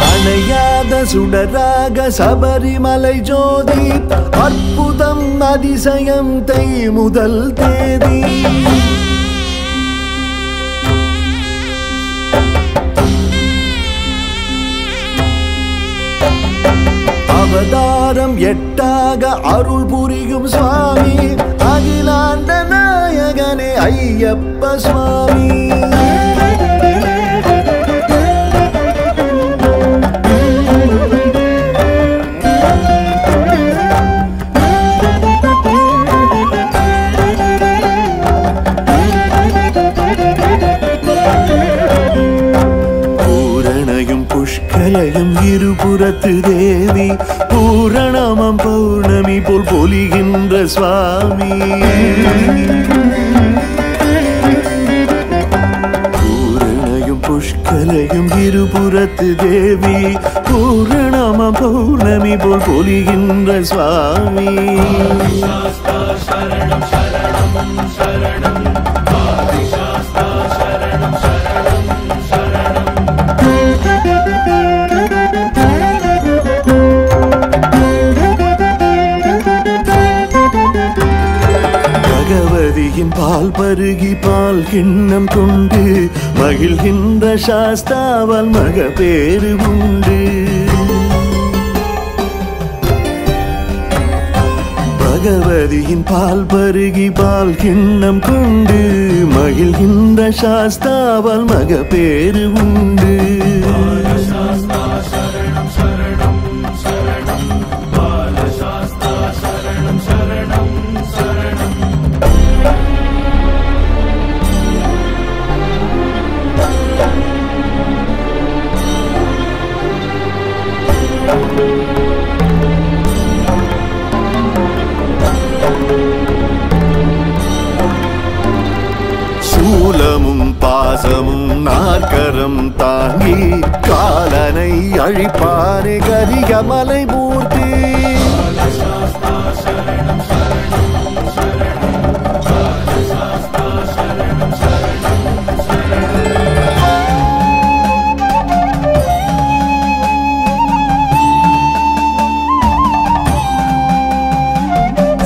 அணையாத சுடராக சபரிமலை ஜோதி அற்புதம் அதிசயம் தை முதல் தேதி அவதாரம் எட்டாக அருள் புரியும் சுவாமி அகிலாண்ட நாயகனே ஐயப்ப சுவாமி புஷ்கலையும் இருபுறத்து தேவி பூரணமம் பௌர்ணமி போல் பொலிகின்ற சுவாமி பூரணையும் புஷ்கலையும் இருபுறத்து தேவி பூரணமம் பௌர்ணமி போல் பொலிகின்ற சுவாமி பகவதியின் பால் பருகி பால் கிண்ணம் கொண்டு மகிழ்கின்ற சாஸ்தாவால் மகப்பேறு உண்டு பகவதியின் பால் பருகி பால் கிண்ணம் கொண்டு மகிழ்கின்ற சாஸ்தாவால் மகப்பேறு உண்டு சூலமும் பாசமும் நாற்கரம் தாங்கி காலனை அழிப்பானே கரிகமலை மூர்த்தி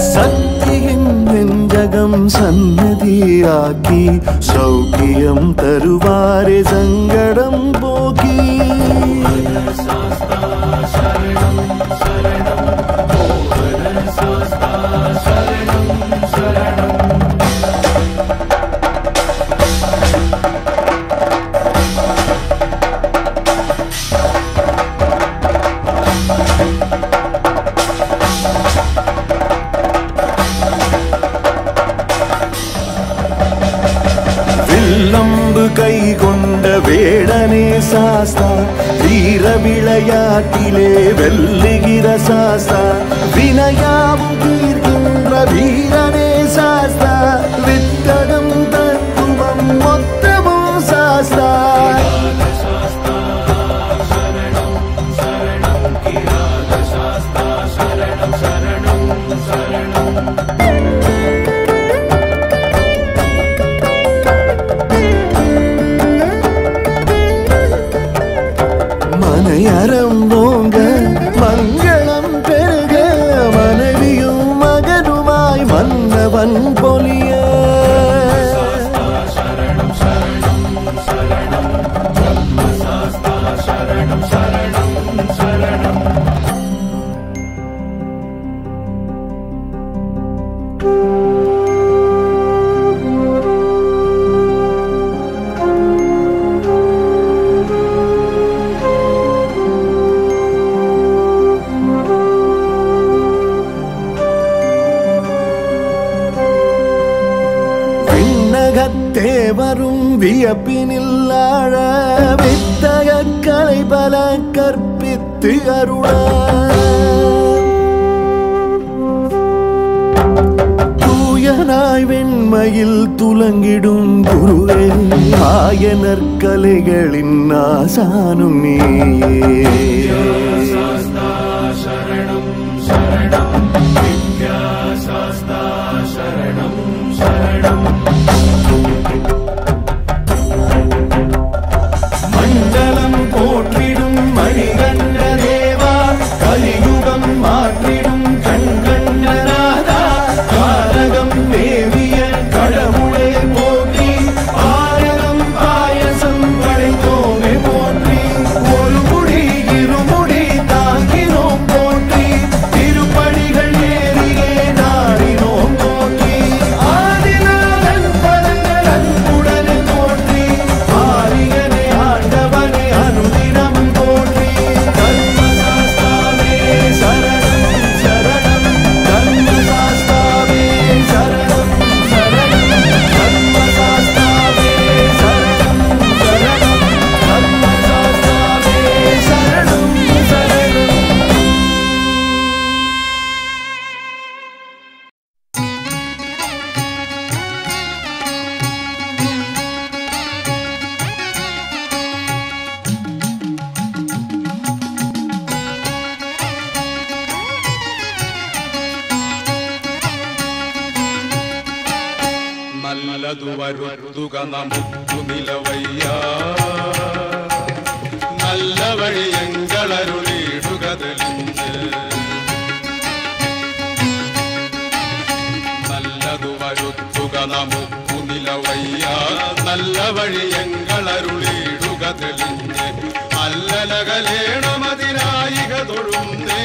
சக்தியின் நெஞ்சகம் சன்னதியாக்கி சௌக்கியம் தருவாரே சங்கடம் போக்கி வில்லம்பு கை கொண்ட வேடனே சாஸ்தா வீர விளையாட்டிலே வெல்லுகிற சாஸ்தா வினையாவும் தீர்க்கின்ற வீரனே சாஸ்தா வித்தகம் தத்துவம் மொத்தமும் சாஸ்தா மனையறம் ஓங்க மங்களம் பெருக மனைவியும் மகனுமாய் மன்னவன் பொலிய தேவரும் வியப்பினில் ஆழ வித்தக கலை பல கற்பித்து அருள தூயனாய் வெண்மையில் துலங்கிடும் குருவே ஆயனர் கலைகளின் ஆசானும் நீயே மண்டலம் போற்றிடும் വരുത്തുക നമുക്ക് നിലവയ്യ നല്ല വഴിയെങ്കളരുളിയിടുക തെളിഞ്ഞ് നല്ലതു വരുത്തുക നമുക്ക് നിലവയ്യ നല്ല വഴിയെങ്കളരുളിയിടുക തെളിഞ്ഞ് അല്ലലകലേണമതിനായിക തൊഴുന്നേ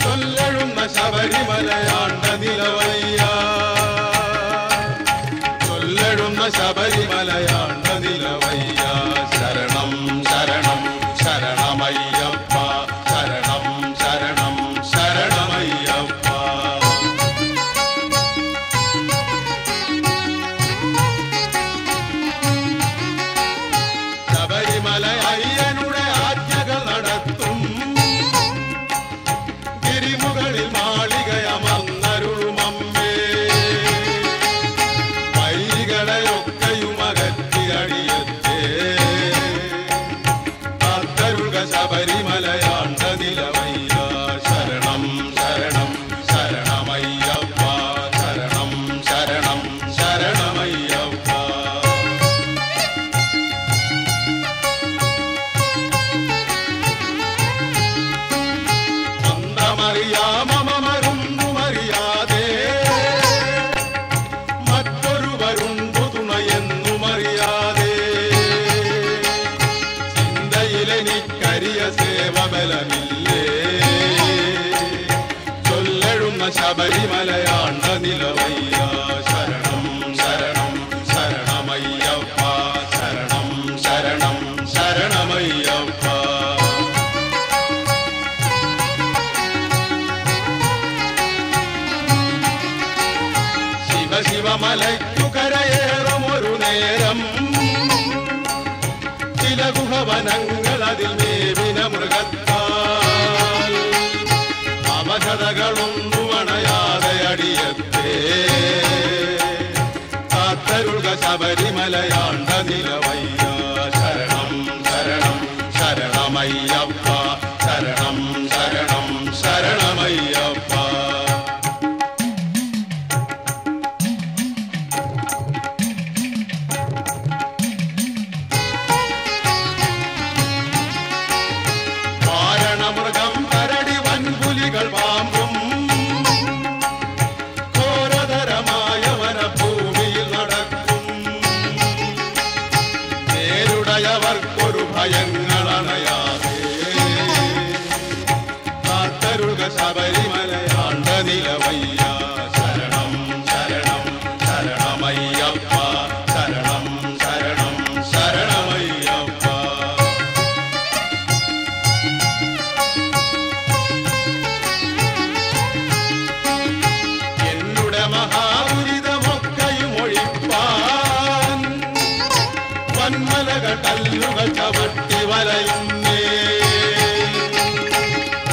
ചൊല്ലഴുന്ന ശബരിമലയാണ്ട നിലവയ്യ ചൊല്ലഴുന്ന ശബരിമലയാണ്ട നിലവയ്യ ശരണം ശരണം ശരണമയ്യപ്പ ശരണം ശരണം ശരണമയ്യപ്പ ശബരിമല അയ്യനുടെ ആജ്ഞകൾ നടത്തും ഗിരിമുകളിൽ മാളികയമന്നരുളുമമ്മേ വൈകളെയൊക്കെയും അകറ്റിയടിയത്തേ കാത്തരുക ശബരിമലയാണ്ട നിലവയ്യ ശരണം ശരണം ശരണമയ്യപ്പ ശരണം ശരണം ശരണമയ്യപ്പ മറിയാമമരുന്നുമറിയാതെ മറ്റൊരുവരുണ്ടു തുണയെന്നുമറിയാതെ ചിന്തയിലെനിക്കരിയ സേവബലമില്ലേ ചൊല്ലഴുന്ന ശബരിമലയാണ്ട നിലവയ്യ ശരണം ശരണം ശരണമയ്യപ്പ ശരണം ശരണം ശരണമയ്യപ്പ ശിവമലയ്ക്കു കരയേറുമൊരു നേരം ചില ഗുഹവനങ്ങൾ അതിൽ മേവിന മൃഗത്താൽ അവശതകളൊന്നും അണയാതെ അടിയത്തേ കാത്തരുക ശബരിമലയാണ്ട നിലവയ്യ ശരണം ശരണം ശരണമയ്യപ്പ ശരണം ശരണം ശരണമയ്യപ്പ മൃഗം കരടി വൻപുലികൾ പാമ്പും ഘോരതരമായ വനഭൂമിയിൽ നടക്കും നേരുടയവർക്കൊരു ഭയങ്ങളണയാതെ കാത്തരുക ശബരിമലയാണ്ട നിലവയ്യ ശരണം ശരണം ശരണമയ്യപ്പ ശരണം ശരണം ശരണമയ്യപ്പ മഹാദുരിതമൊക്കെയും ഒഴിപ്പാൻ വന്മലകൾ കല്ലുകൾ ചവിട്ടി വലയുന്നേ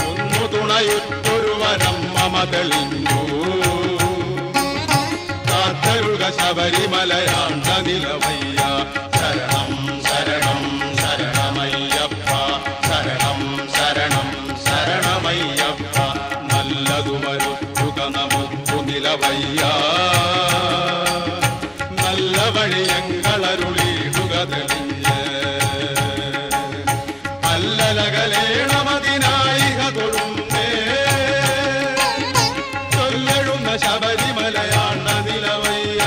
ഒന്നു തുണയുറ്റൊരു വരം മമ തെളിഞ്ഞു കാത്തരുക ശബരിമലയാണ്ട നിലവയ്യ ശരണം ശരണം ശരണമയ്യപ്പ ശരണം ശരണം ശരണമയ്യപ്പ നല്ലതു വരുത്തുക നമുക്ക് നിലവയ്യ നല്ല വഴിയെങ്കളരുളിയിടുക തെളിഞ്ഞ് അല്ലലകലേണമതിനായിക തൊഴുന്നേ ചൊല്ലഴുന്ന ശബരിമലയാണ്ട നിലവയ്യ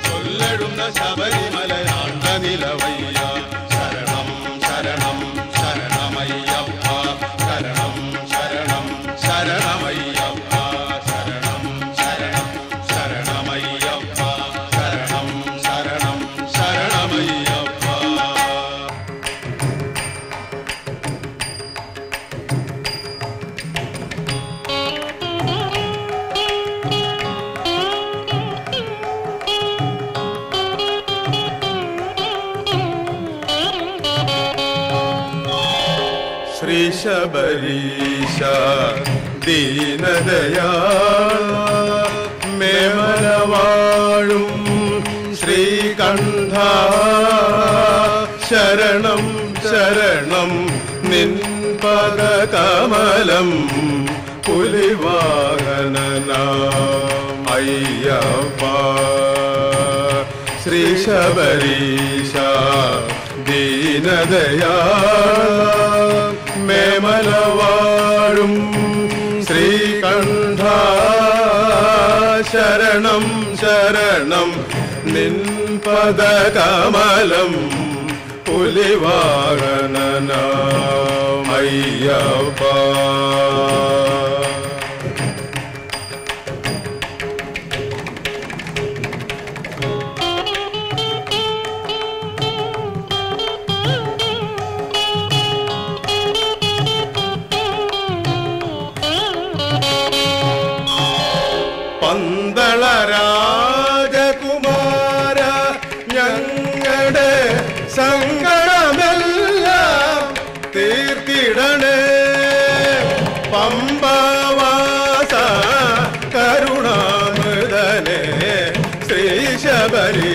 ചൊല്ലഴുന്ന ശബരിമലയാണ്ട നിലവയ്യ ശരണം ശരണം ശരണമയ്യപ്പ ശരണം ശരണം ശരണമയ്യപ്പ ശരണം ശരണം ശരണമയ്യപ്പ ശരണം ശരണം ശരണമയ്യപ്പ ശ്രീ ശബരീശ ദീനദയാ മേമലവാഴും ശ്രീകണ്ഠ ശരണം ശരണം നിൻ പദകമലം പുലിവാഹനനാം അയ്യപ്പ ശ്രീ ശബരീശ ദീനദയാ മേമലവാഴും ശ്രീകണ്ഠ ശരണം ശരണം നിൻ പദകമലം പുലിവാഹനനാമയ്യപ്പ പന്തള രാജകുമാര ഞങ്ങളുടെ സങ്കടമെല്ലാം തീർത്തിടണേ പമ്പവാസ കരുണാമൃതനെ ശ്രീ ശബരി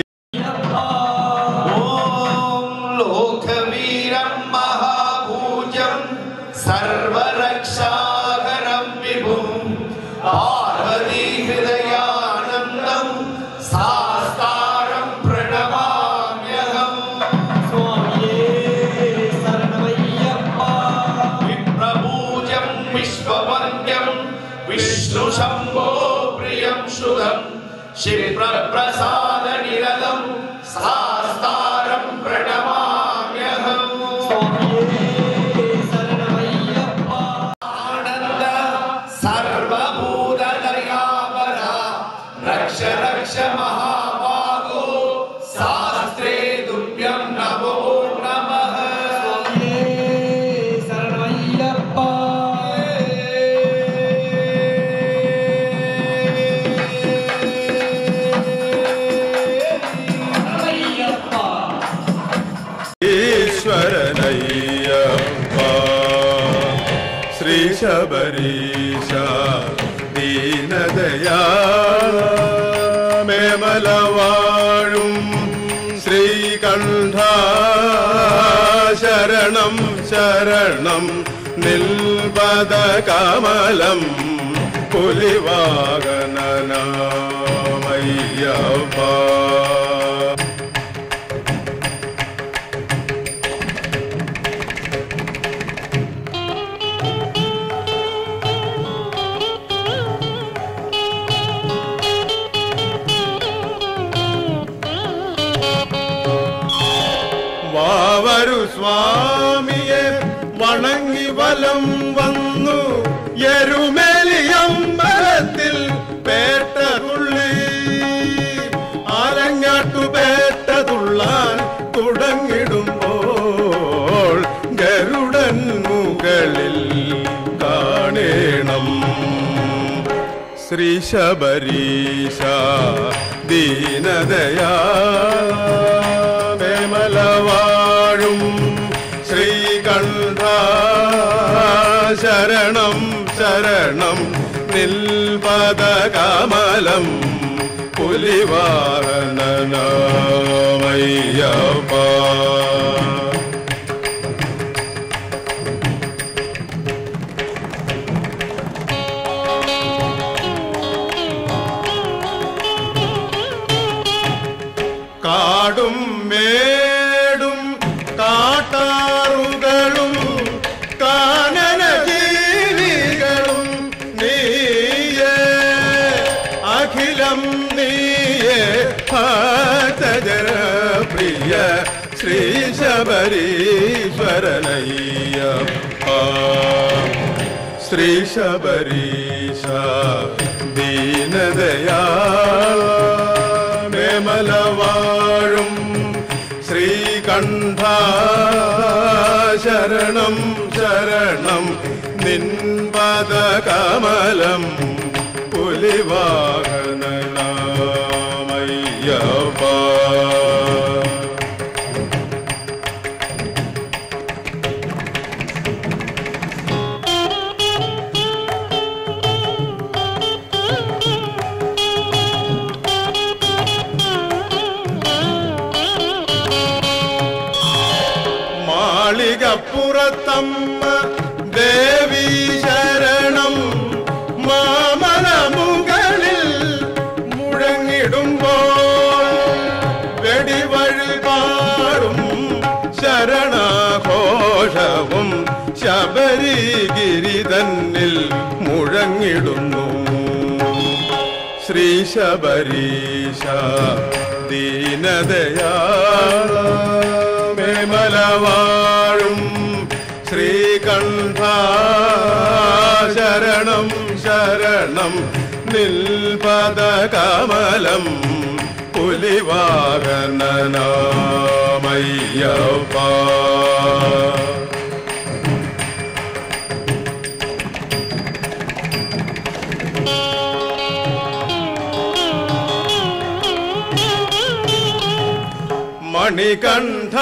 ലോകവീരം മഹാഭൂജം സർവരക്ഷാകരം വിഭും പാർവതി ഹൃദയാനന്ദം സാസ്താരം പ്രണമാമ്യഹം സ്വാമിയേ ശരണമയ്യപ്പ വിപ്രഭൂജം വിശ്വവന്ദ്യം വിഷ്ണു ശംഭോ പ്രിയം ശുഭം ശിവപ്രസാദ നിരതം സാസ്താരം പ്രണമാമ്യഹം സ്വാമിയേ ശരണമയ്യപ്പ ആനന്ദ സർവഭൂതദയാവര രക്ഷ രക്ഷ മഹാഭാഗോ ശാസ്ത്രേ തുഭ്യം നമോ നമഃ സ്വാമിയേ ശരണമയ്യപ്പ ഈശ്വരനയ്യപ്പ ശ്രീ ശബരീശ ദീനദയാ മേമലവാഴും ശ്രീകണ്ഠ ശരണം ശരണം നിൽപദകമലം പുലിവാഹനനാമയ്യപ്പ വാവരു സ്വാമിയെ വണങ്ങി വലം വന്നു എരുമേലിയമ്പലത്തിൽ പേട്ടതുള്ളി ആലങ്ങാട്ടു പേട്ടതുള്ളാൻ തുടങ്ങിടുമ്പോൾ ഗരുഡൻ മുകളിൽ കാണേണം ശ്രീ ശബരീശ ദീനദയാ മേമലവാഴും ശ്രീകണ്ഠ ശരണം ശരണം നിൽപദകമലം പുലിവാഹനനാമയ്യപ്പ കാടും മേടും കാട്ടാറുകളും കാനന ജീവികളും നീയേ അഖിലം നീയേ ഭക്തജന പ്രിയ ശ്രീ ശബരീശ്വരനയ്യപ്പ ശ്രീ ശബരീശ ദീനദയാ മേമലവാഴും ശ്രീകണ്ഠ ശരണം ശരണം നിൻപദകമലം പുലിവാഹനനാമയ്യപ്പ മാളികപ്പുറത്തമ്മ ദേവി ശരണം മാമല മുകളിൽ തമിഴ് പാടും ശരണഘോഷവും ശബരിഗിരി തന്നിൽ മുഴങ്ങിടുന്നു. ശ്രീ ശബരീശ ദീനദയാള മേമലവാഴും ശ്രീകണ്ഠ ശരണം ശരണം നിൽപദകമലം പുലിവാഹനനാമയ്യപ്പ. മണികണ്ഠ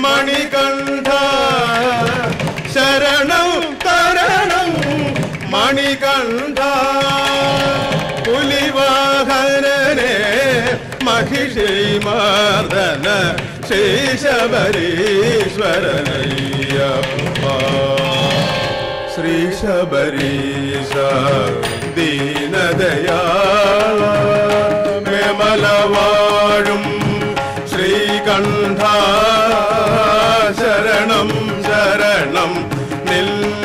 മണികണ്ഠ ശരണം തരണം മണികണ്ഠ പുലിവാഹനനെ മഹിഷീമർദന ശ്രീ ശബരീശ്വരനയ്യപ്പ. ശ്രീ ശബരീശ ദീനദയാള മേമലവാഴും ശ്രീകണ്ഠ ശരണം ശരണം നിൽപദകമലം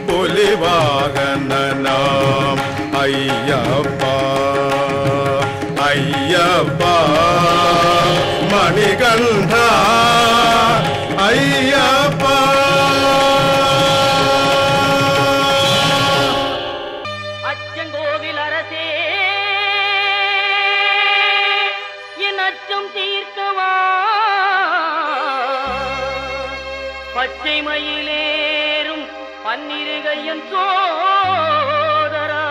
പുലിവാഹനനാം അയ്യപ്പ. അയ്യപ്പ മണികണ്ഠ അയ്യപ്പ. அச்சங்கோவில் அரசே என் அச்சம் தீர்க்கவா, பச்சை மயிலேறும் பன்னிருகையன் சோதரா,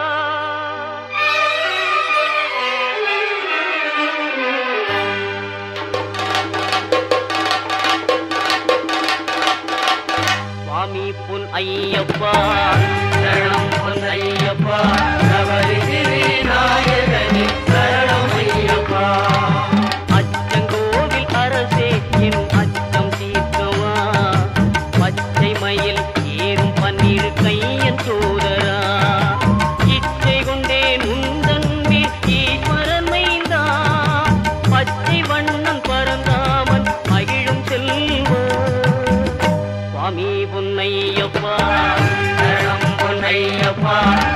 சுவாமி பொன் ஐயப்பா சரணம், பொன் ஐயப்பா சபரிகிரி நாயகனே சரணம் ஐயப்பா. அச்சங்கோவில் அரசே என் அச்சம் தீர்க்கவா, பச்சை மயில் ஏறும் பன்னிரு கையன் சோதரா, இச்சை கொண்டேன் உந்தன் மேல் ஈஸ்வரன் மைந்தா, பச்சை வண்ணன் பரந்தாமன் மகிழும் செல்வா. சுவாமி பொன்னையப்பா சரணம், பொன்னையப்பா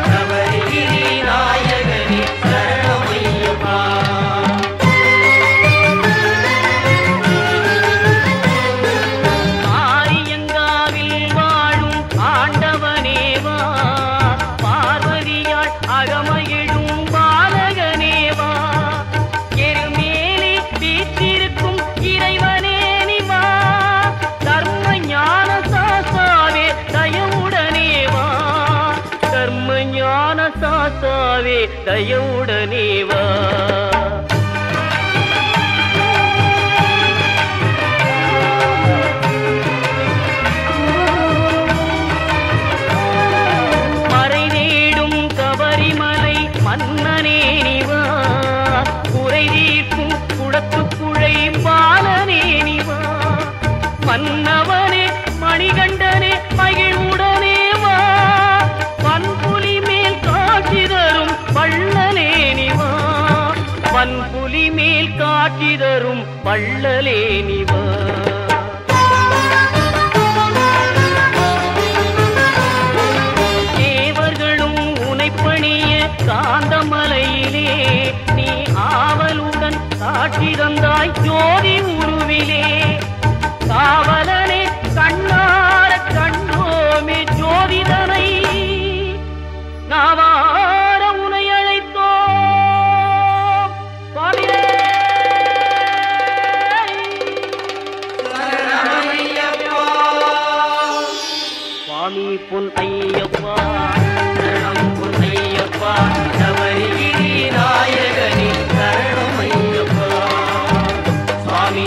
சபரிகிரி நாயகனே சரணம் ஐயப்பா. ஆரியங்காவில் வாழும் ஆண்டவனேவா, பார்வதியாள் அகமகிழும் பாலகனேவா, எருமேலி வீற்றிருக்கும் இறைவனே நிவா, தர்ம ஞான சாஸ்தாவே தயவுடனேவா, தர்ம ஞான சாஸ்தாவே தயவுடனேவா. மறை தேடும் கபரிமலை மன்னனே நிவா, குறை தீர்க்கும் குடத்துக்குழை பாலனே நிவா, மன்னவனே மணிகண்டனே மகிழ்வுடனே வா, பன்புலி மேல் காட்சி தரும் வள்ளலே நிவா, பன்புலி மேல் காட்சி தரும் வள்ளலே நிவா. தேவர்களும் உனைப்பணிய காந்தமலையிலே நீ ஆவலுடன் காட்சி தந்தாய் ஜோதி உருவிலே, காவலனே கண்ணார கண்டோமே ஜோதிதனை, நாவார உனை அழைத்தோம் சுவாமியே. சுவாமி பொன் ஐயப்பா சரணம், பொன் ஐயப்பா சபரிகிரி நாயகனே சரணம் ஐயப்பா. சுவாமி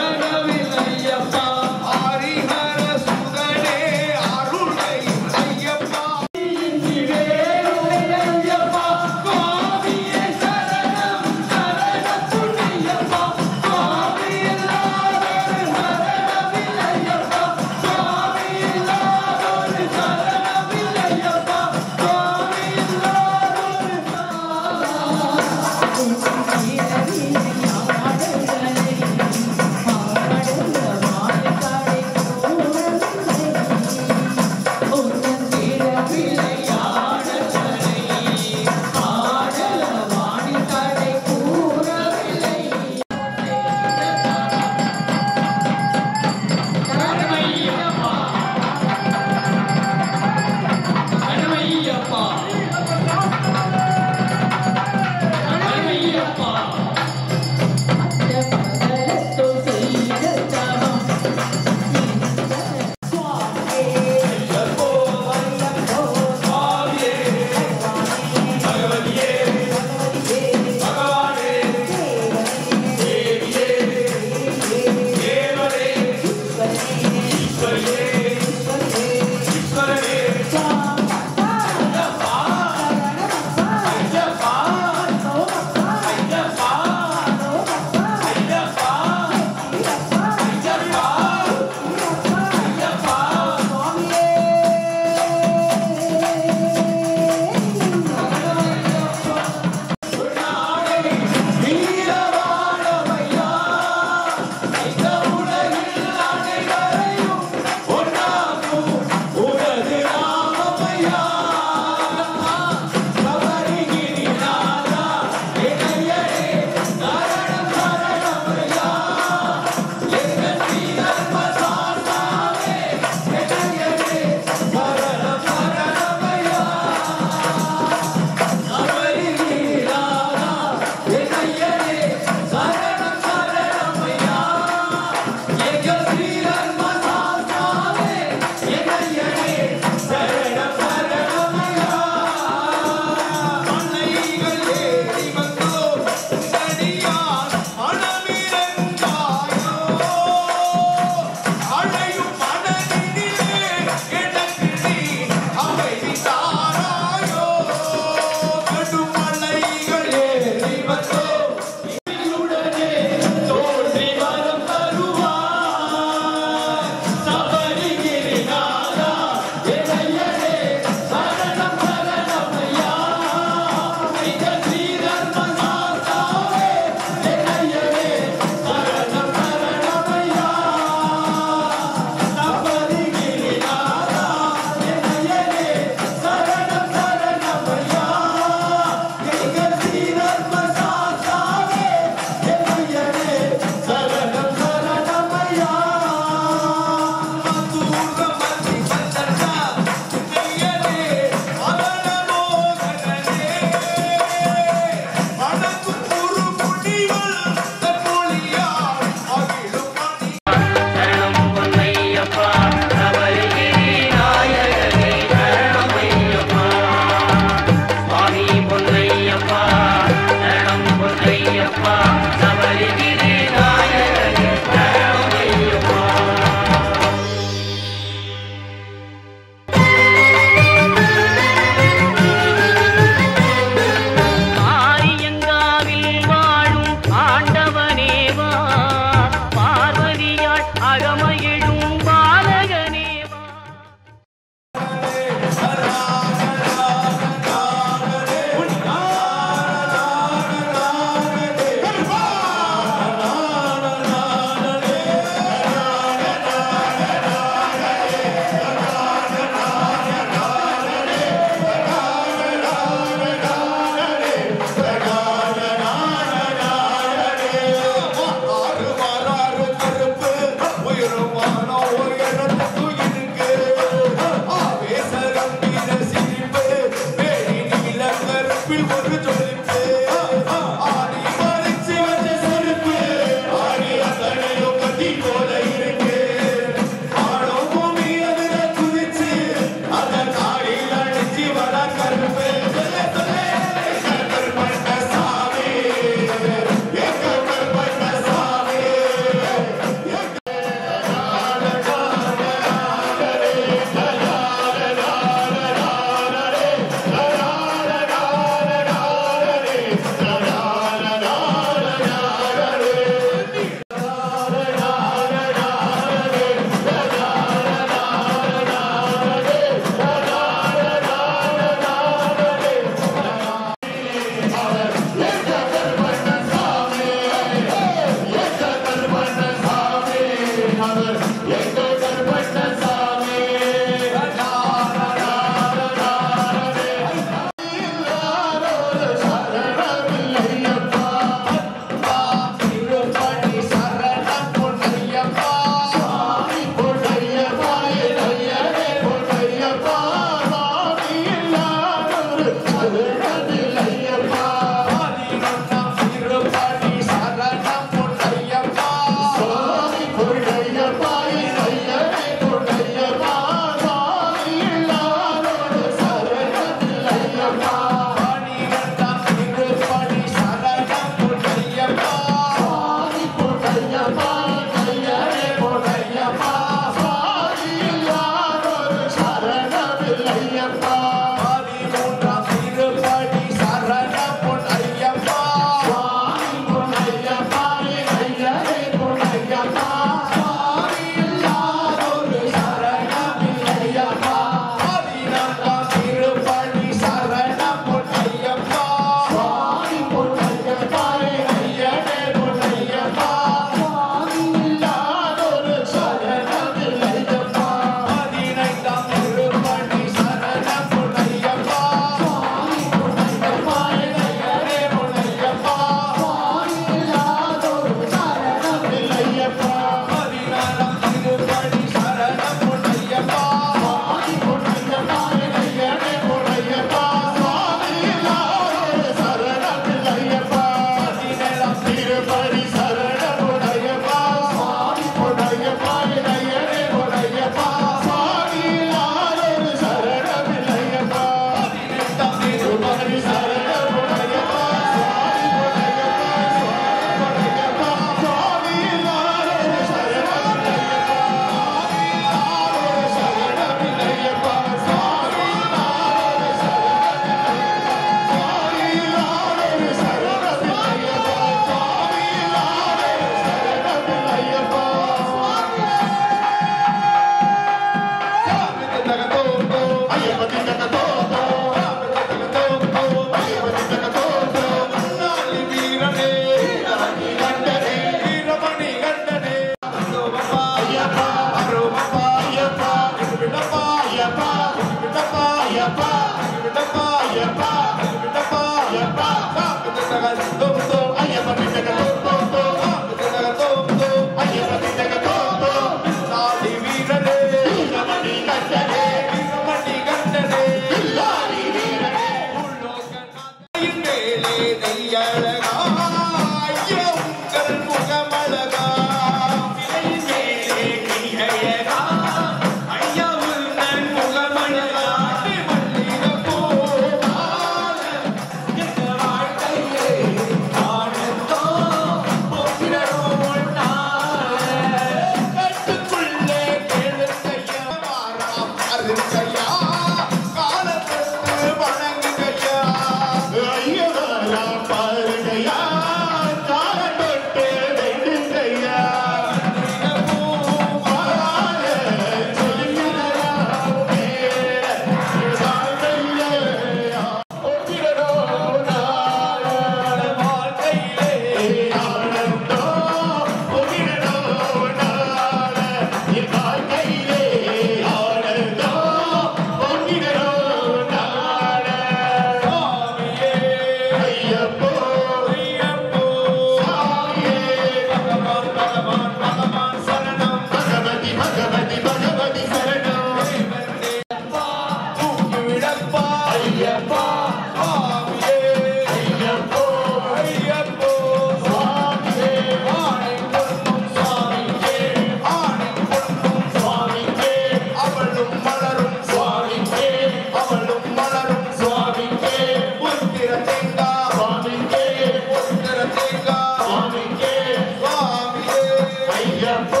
ஐயப்போ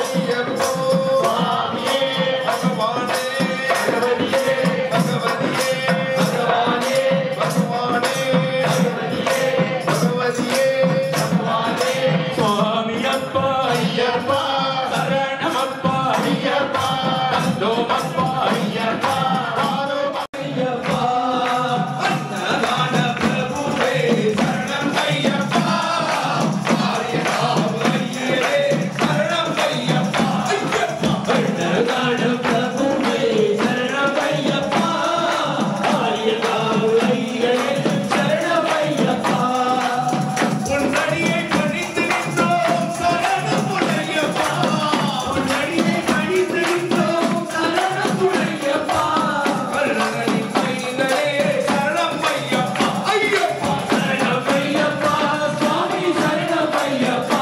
ஐயப்போ சுவாமியே பகவானே பகவதியே பகவதியே பகவானே பகவானே பகவதியே பகவதியே பகவானே சுவாமியப்பா ஐயப்பா சரணமப்பா ஐயப்பா தந்தோமப்பா ஐயப்பா ஐயப்பா அன்னதான பிரபுவே சரணம் ஐயப்பா ஆரியனாம் ஐயரே சரணம் ஐயப்பா ஐயப்பா அன்னதான பிரபுவே சரணம் ஐயப்பா ஆரியனாம் ஐயரே சரணம் ஐயப்பா உன்னடியை பணிந்து நின்றோம் சரணம் ஐயப்பா உன்னடியை பணிந்து நின்றோம் சரணம் ஐயப்பா கருணனின் கையிலே சரணம் ஐயப்பா ஐயப்பா சரணம் ஐயப்பா சுவாமி சரணம் ஐயப்பா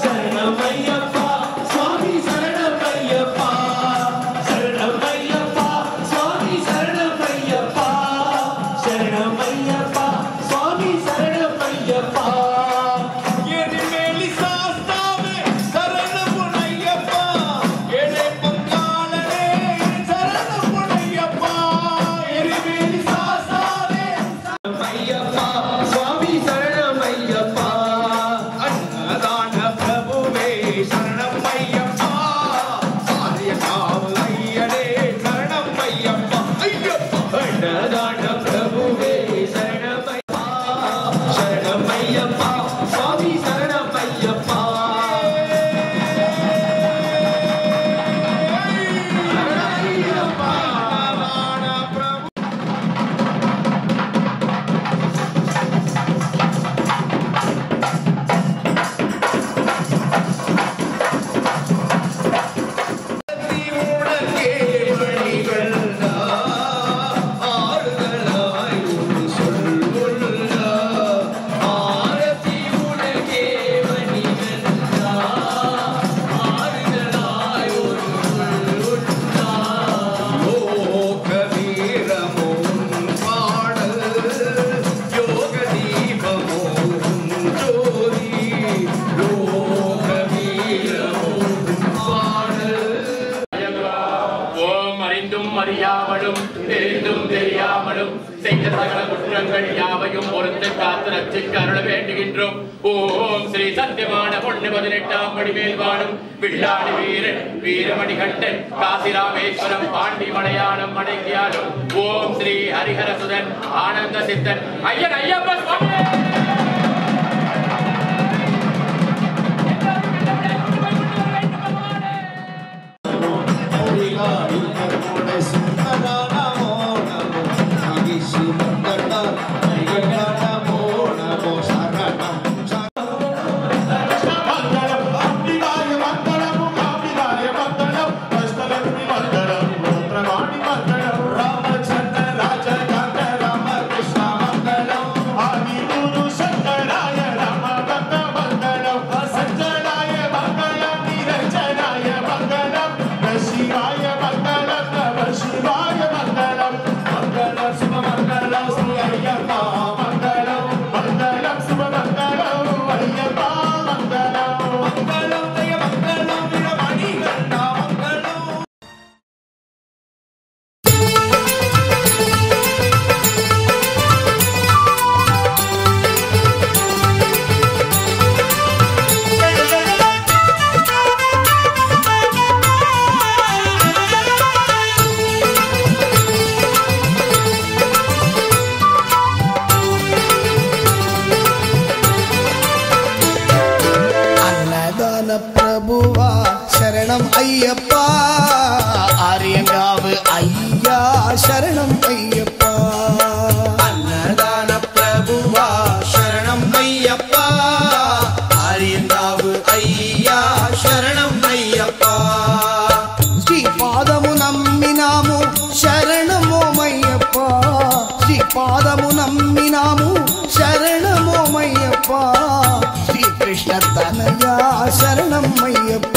சரணம் ஐயப்பா சுவாமி சரணம் ஐயப்பா சரணம் ஐயப்பா சுவாமி சரணம் ஐயப்பா சரணம் ஐயப்பா சுவாமி சரணம் ஐயப்பா எரிமேலி சாஸ்தாவே சரணம் ஐயப்பா ஏழை பொங்காலனே சரணம் ஐயப்பா எரிமேலி சாஸ்தாவே சரணம் ஐயப்பா சுவாமி சரணம் ஐயப்பா அன்னதான பிரபுவே சரணம் ஐயப்பா ஆரியனாம் ஐயரே சரணம் ஐயப்பா ஐயப்பா அன்னதான பிரபுவே சரணம் ஐயப்பா சரணம் ஐயப்பா சுவாமி சரணம் ஐயப்பா ஐயப்பா அன்னதான பிரபு உனக்கே வழிகள் ஆறுதலாய் ஒரு சொல்லுள்ளா ஆரத்தி உனக்கே வழிகள் ஆறுதலாய் ஒரு சொல்லுள்ளா லோக வீரமோன் பாடல் யோக தீபமோன் ஜோதி லோக வீரமோன் பாடல் ஓம் அறிந்தும் அறியாமலும் தெரிந்தும் தெரியாமலும் செய்த சகல குற்றங்கள் யாவையும் பொறுத்து காத்து ரட்சிக்க அருள வேண்டுகின்றோம். ஓம் ஸ்ரீ சத்தியமான பொண்ணு 18ஆம் படிமேல் வாழும் வில்லாடி வீரன் வீரமணிகண்டன் காசிராமேஸ்வரம் பாண்டி மலையாளம் அடங்கியாலும் ஓம் ஸ்ரீ ஹரிஹரசுதன் ஆனந்த சித்தன் ஐயன் ஐயப்ப சுவாமி ராமச்சந்திர ராஜகாந்த ராம கிருஷ்ண மங்களம் ஆதி குரு சங்கராய ராம பக்த மங்களம் சஞ்சனாய மங்களம் நிரஞ்சனாய மங்களம் சிவாய மங்களம் நம சிவாய மங்களம் மங்களம் சுப மங்களம் ஸ்ரீ ஐயப்பா மங்களம் மங்களம் சுப மங்களம் ஐயப்பா மங்களம் மங்களம் தய மங்களம் வீரமணிகண்டா மங்களம் அன்னதான பிரபுவா சரணம் ஐயப்பா ஆரியங்காவு ஐயா சரணம் ஐயப்பா அன்னதான பிரபுவா சரணம் ஐயப்பா ஆரியங்காவு ஐயா శరణం అయ్యప్ప శ్రీపాదము నమ్మినాము శరణమోమయ్యప్ప శ్రీపాదము నమ్మినాము శరణమోమయ్యప్ప శ్రీకృష్ణ తనయ శరణమయ్యప్ప